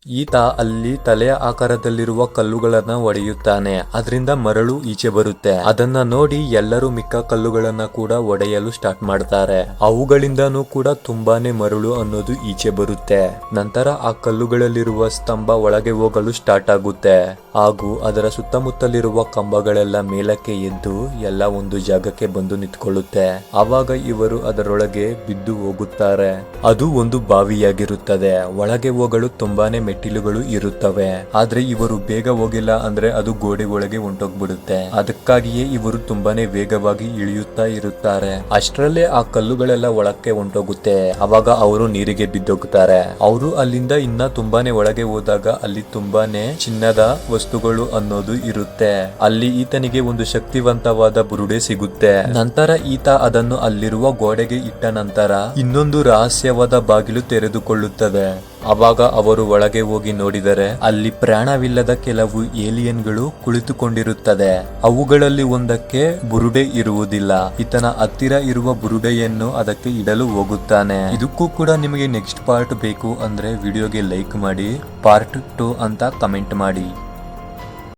ಈತ ಅಲ್ಲಿ ತಲೆಯ ಆಕಾರದಲ್ಲಿರುವ ಕಲ್ಲುಗಳನ್ನ ಒಡೆಯುತ್ತಾನೆ. ಅದರಿಂದ ಮರಳು ಈಚೆ ಬರುತ್ತೆ. ಅದನ್ನ ನೋಡಿ ಎಲ್ಲರೂ ಮಿಕ್ಕ ಕಲ್ಲುಗಳನ್ನ ಕೂಡ ಒಡೆಯಲು ಸ್ಟಾರ್ಟ್ ಮಾಡ್ತಾರೆ. ಅವುಗಳಿಂದನೂ ಕೂಡ ತುಂಬಾನೇ ಮರಳು ಅನ್ನೋದು ಈಚೆ ಬರುತ್ತೆ. ನಂತರ ಆ ಕಲ್ಲುಗಳಲ್ಲಿರುವ ಸ್ತಂಭ ಒಳಗೆ ಹೋಗಲು ಸ್ಟಾರ್ಟ್ ಆಗುತ್ತೆ ಹಾಗೂ ಅದರ ಸುತ್ತಮುತ್ತಲಿರುವ ಕಂಬಗಳೆಲ್ಲ ಮೇಲಕ್ಕೆ ಎದ್ದು ಎಲ್ಲ ಒಂದು ಜಾಗಕ್ಕೆ ಬಂದು ನಿಂತ್ಕೊಳ್ಳುತ್ತೆ. ಆವಾಗ ಇವರು ಅದರೊಳಗೆ ಬಿದ್ದು ಹೋಗುತ್ತಾರೆ. ಅದು ಒಂದು ಬಾವಿಯಾಗಿರುತ್ತದೆ. ಒಳಗೆ ಹೋಗಲು ತುಂಬಾನೇ ಮೆಟ್ಟಿಲುಗಳು ಇರುತ್ತವೆ. ಆದ್ರೆ ಇವರು ಬೇಗ ಹೋಗಿಲ್ಲ ಅಂದ್ರೆ ಅದು ಗೋಡೆ ಒಳಗೆ ಹೊಂಟೋಗ್ಬಿಡುತ್ತೆ. ಅದಕ್ಕಾಗಿಯೇ ಇವರು ತುಂಬಾನೇ ವೇಗವಾಗಿ ಇಳಿಯುತ್ತಾ ಇರುತ್ತಾರೆ. ಅಷ್ಟರಲ್ಲೇ ಆ ಕಲ್ಲುಗಳೆಲ್ಲ ಒಳಕ್ಕೆ ಹೊಂಟೋಗುತ್ತೆ. ಅವಾಗ ಅವರು ನೀರಿಗೆ ಬಿದ್ದೋಗುತ್ತಾರೆ. ಅವರು ಅಲ್ಲಿಂದ ಇನ್ನ ತುಂಬಾನೇ ಒಳಗೆ ಹೋದಾಗ ಅಲ್ಲಿ ತುಂಬಾನೇ ಚಿನ್ನದ ವಸ್ತುಗಳು ಅನ್ನೋದು ಇರುತ್ತೆ. ಅಲ್ಲಿ ಈತನಿಗೆ ಒಂದು ಶಕ್ತಿವಂತವಾದ ಬುರುಡೆ ಸಿಗುತ್ತೆ. ನಂತರ ಈತ ಅದನ್ನು ಅಲ್ಲಿರುವ ಗೋಡೆಗೆ ಇಟ್ಟ ನಂತರ ಇನ್ನೊಂದು ರಹಸ್ಯವಾದ ಬಾಗಿಲು ತೆರೆದುಕೊಳ್ಳುತ್ತದೆ. ಅವಾಗ ಅವರು ಒಳಗೆ ಹೋಗಿ ನೋಡಿದರೆ ಅಲ್ಲಿ ಪ್ರಾಣವಿಲ್ಲದ ಕೆಲವು ಏಲಿಯನ್ಗಳು ಕುಳಿತುಕೊಂಡಿರುತ್ತದೆ. ಅವುಗಳಲ್ಲಿ ಒಂದಕ್ಕೆ ಬುರುಡೆ ಇರುವುದಿಲ್ಲ. ಈತನ ಹತ್ತಿರ ಇರುವ ಬುರುಡೆಯನ್ನು ಅದಕ್ಕೆ ಇಡಲು ಹೋಗುತ್ತಾನೆ. ಇದಕ್ಕೂ ಕೂಡ ನಿಮಗೆ ನೆಕ್ಸ್ಟ್ ಪಾರ್ಟ್ ಬೇಕು ಅಂದ್ರೆ ವಿಡಿಯೋಗೆ ಲೈಕ್ ಮಾಡಿ, ಪಾರ್ಟ್ 2 ಅಂತ ಕಮೆಂಟ್ ಮಾಡಿ.